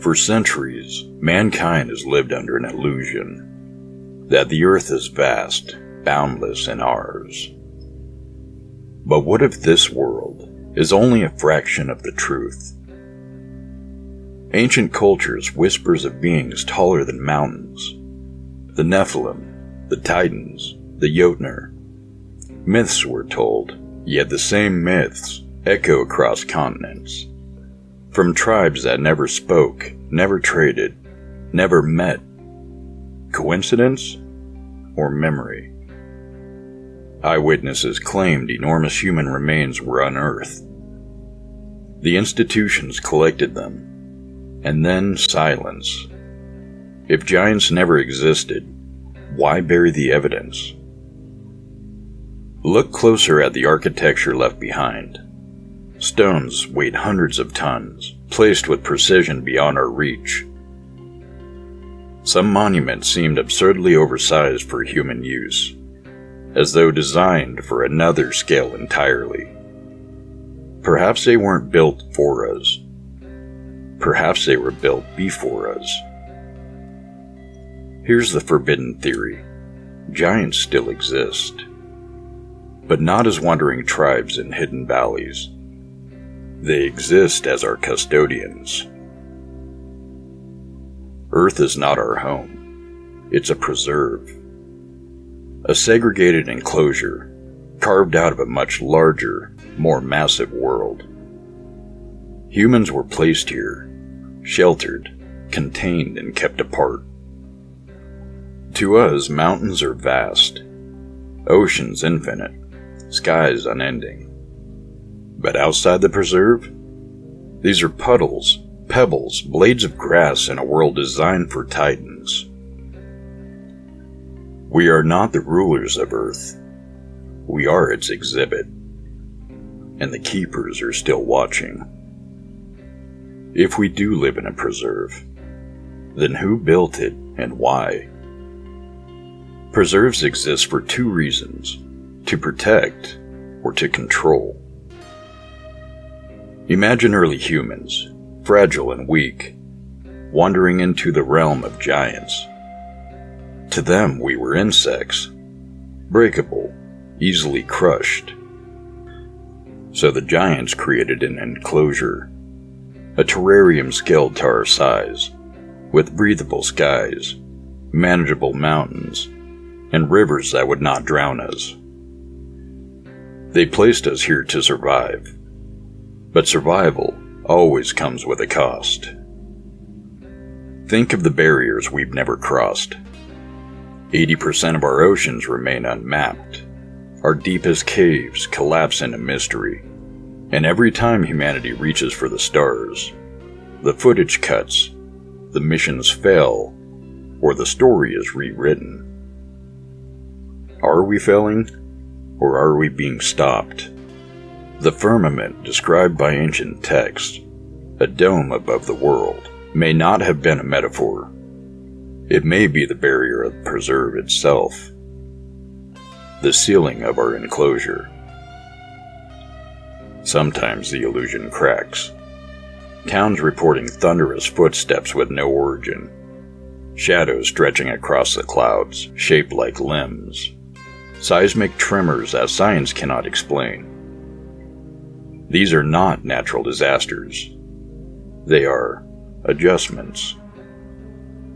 For centuries, mankind has lived under an illusion that the earth is vast, boundless, and ours. But what if this world is only a fraction of the truth? Ancient cultures whispers of beings taller than mountains. The Nephilim, the Titans, the Jötnar. Myths were told, yet the same myths echo across continents. From tribes that never spoke, never traded, never met. Coincidence or memory? Eyewitnesses claimed enormous human remains were unearthed. The institutions collected them, and then silence. If giants never existed, why bury the evidence? Look closer at the architecture left behind. Stones weighed hundreds of tons, placed with precision beyond our reach. Some monuments seemed absurdly oversized for human use, as though designed for another scale entirely. Perhaps they weren't built for us. Perhaps they were built before us. Here's the forbidden theory. Giants still exist, but not as wandering tribes in hidden valleys. They exist as our custodians. Earth is not our home. It's a preserve. A segregated enclosure, carved out of a much larger, more massive world. Humans were placed here, sheltered, contained, and kept apart. To us, mountains are vast, oceans infinite, skies unending. But outside the preserve, these are puddles, pebbles, blades of grass in a world designed for titans. We are not the rulers of Earth. We are its exhibit. And the keepers are still watching. If we do live in a preserve, then who built it and why? Preserves exist for two reasons: to protect or to control. Imagine early humans, fragile and weak, wandering into the realm of giants. To them, we were insects, breakable, easily crushed. So the giants created an enclosure, a terrarium scaled to our size, with breathable skies, manageable mountains, and rivers that would not drown us. They placed us here to survive, but survival always comes with a cost. Think of the barriers we've never crossed. 80% of our oceans remain unmapped. Our deepest caves collapse into mystery. And every time humanity reaches for the stars, the footage cuts, the missions fail, or the story is rewritten. Are we failing, or are we being stopped? The firmament described by ancient texts, a dome above the world, may not have been a metaphor. It may be the barrier of the preserve itself, the ceiling of our enclosure. Sometimes the illusion cracks. Towns reporting thunderous footsteps with no origin. Shadows stretching across the clouds, shaped like limbs. Seismic tremors that science cannot explain. These are not natural disasters. They are adjustments.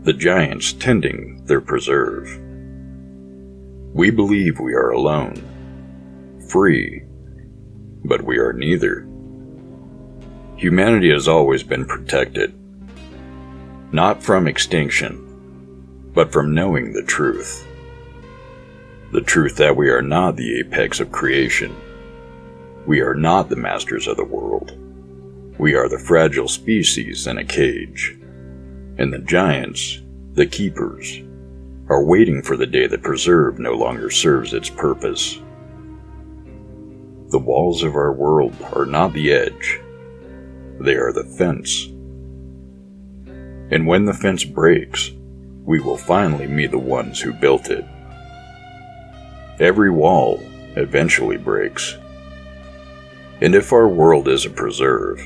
The giants tending their preserve. We believe we are alone, free, but we are neither. Humanity has always been protected, not from extinction, but from knowing the truth. The truth that we are not the apex of creation. We are not the masters of the world. We are the fragile species in a cage. And the giants, the keepers, are waiting for the day the preserve no longer serves its purpose. The walls of our world are not the edge. They are the fence. And when the fence breaks, we will finally meet the ones who built it. Every wall eventually breaks. And if our world is a preserve,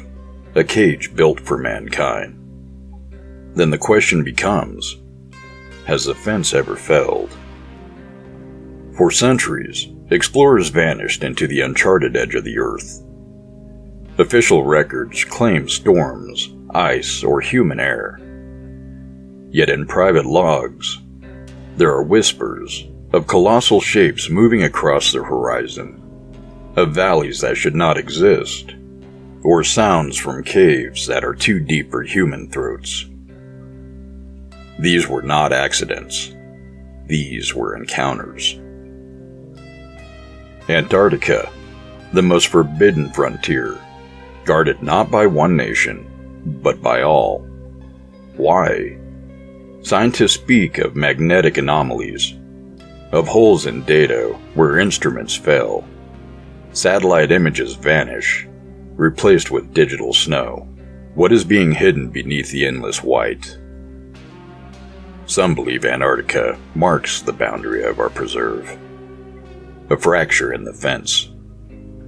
a cage built for mankind, then the question becomes, has the fence ever failed? For centuries, explorers vanished into the uncharted edge of the Earth. Official records claim storms, ice, or human error. Yet in private logs, there are whispers of colossal shapes moving across the horizon, of valleys that should not exist, or sounds from caves that are too deep for human throats. These were not accidents. These were encounters. Antarctica, the most forbidden frontier, guarded not by one nation, but by all. Why? Scientists speak of magnetic anomalies, of holes in data where instruments fail. Satellite images vanish, replaced with digital snow. What is being hidden beneath the endless white? Some believe Antarctica marks the boundary of our preserve. A fracture in the fence.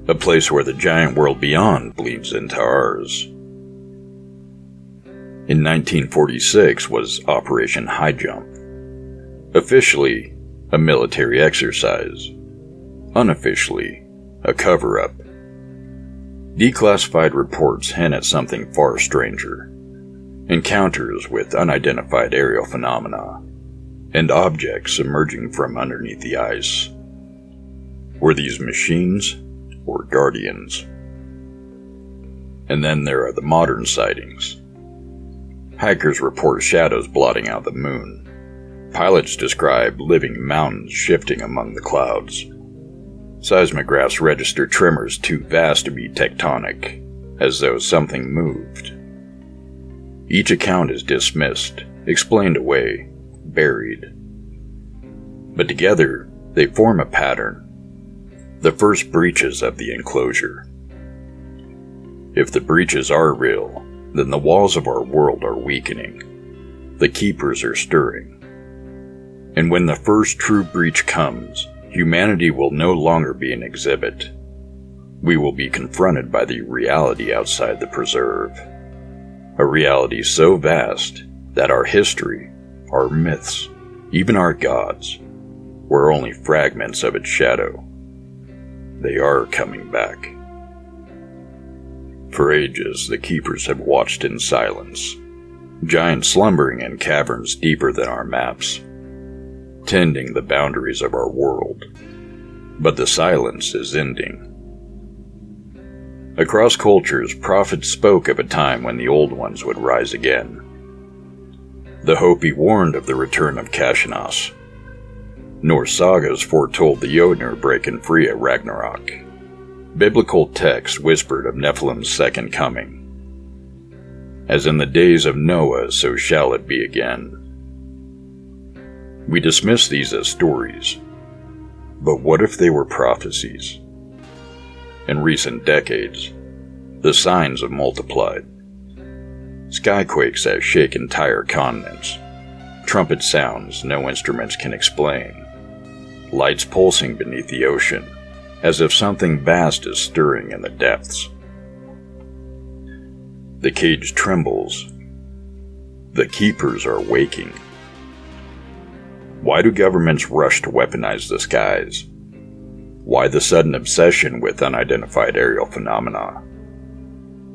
A place where the giant world beyond bleeds into ours. In 1946 was Operation High Jump. Officially, a military exercise. Unofficially, a cover-up. Declassified reports hint at something far stranger. Encounters with unidentified aerial phenomena, and objects emerging from underneath the ice. Were these machines or guardians? And then there are the modern sightings. Hikers report shadows blotting out the moon. Pilots describe living mountains shifting among the clouds. Seismographs register tremors too vast to be tectonic, as though something moved. Each account is dismissed, explained away, buried. But together, they form a pattern. The first breaches of the enclosure. If the breaches are real, then the walls of our world are weakening. The keepers are stirring. And when the first true breach comes, humanity will no longer be an exhibit. We will be confronted by the reality outside the preserve. A reality so vast that our history, our myths, even our gods, were only fragments of its shadow. They are coming back. For ages, the keepers have watched in silence, giants slumbering in caverns deeper than our maps, tending the boundaries of our world. But the silence is ending. Across cultures, prophets spoke of a time when the old ones would rise again. The Hopi warned of the return of Kashanas. Norse sagas foretold the Jötnar breaking free at Ragnarok. Biblical texts whispered of Nephilim's second coming. As in the days of Noah, so shall it be again. We dismiss these as stories, but what if they were prophecies? In recent decades, the signs have multiplied. Skyquakes that shake entire continents, trumpet sounds no instruments can explain, lights pulsing beneath the ocean, as if something vast is stirring in the depths. The cage trembles. The keepers are waking. Why do governments rush to weaponize the skies? Why the sudden obsession with unidentified aerial phenomena?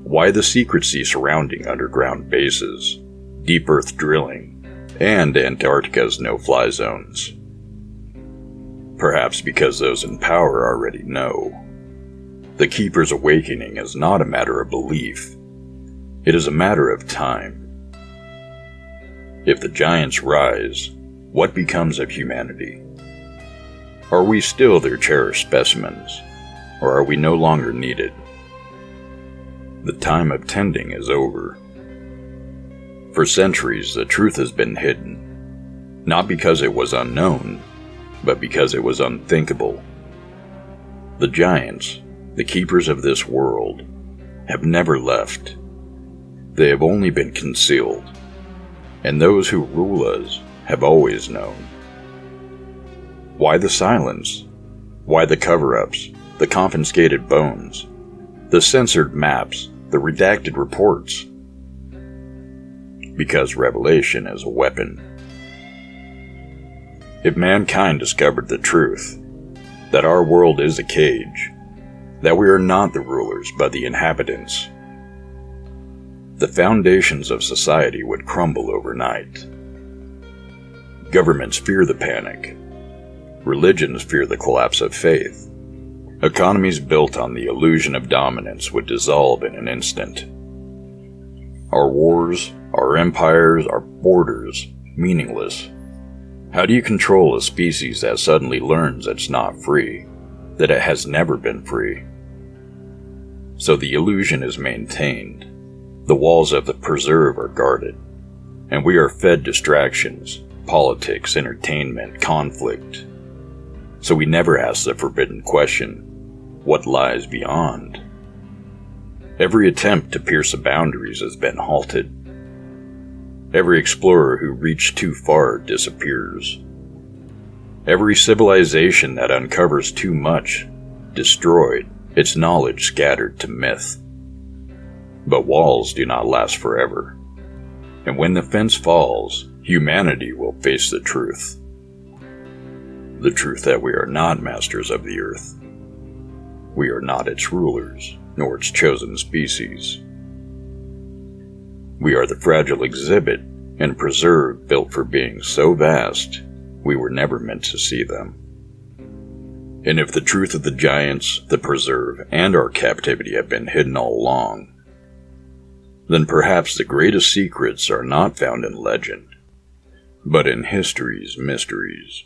Why the secrecy surrounding underground bases, deep earth drilling, and Antarctica's no-fly zones? Perhaps because those in power already know. The Keeper's awakening is not a matter of belief. It is a matter of time. If the giants rise, what becomes of humanity? Are we still their cherished specimens, or are we no longer needed? The time of tending is over. For centuries, the truth has been hidden, not because it was unknown, but because it was unthinkable. The giants, the keepers of this world, have never left. They have only been concealed, and those who rule us have always known. Why the silence? Why the cover-ups, the confiscated bones, the censored maps, the redacted reports? because revelation is a weapon. If mankind discovered the truth, that our world is a cage, that we are not the rulers but the inhabitants, the foundations of society would crumble overnight. Governments fear the panic. Religions fear the collapse of faith. Economies built on the illusion of dominance would dissolve in an instant. Our wars, our empires, our borders, meaningless. How do you control a species that suddenly learns it's not free, that it has never been free? So the illusion is maintained. The walls of the preserve are guarded, and we are fed distractions, politics, entertainment, conflict. So we never ask the forbidden question, what lies beyond? Every attempt to pierce the boundaries has been halted. Every explorer who reached too far disappears. Every civilization that uncovers too much, destroyed, its knowledge scattered to myth. But walls do not last forever. And when the fence falls, humanity will face the truth. The truth that we are not masters of the earth. We are not its rulers, nor its chosen species. We are the fragile exhibit and preserve built for being so vast, we were never meant to see them. And if the truth of the giants, the preserve, and our captivity have been hidden all along, then perhaps the greatest secrets are not found in legend, but in history's mysteries.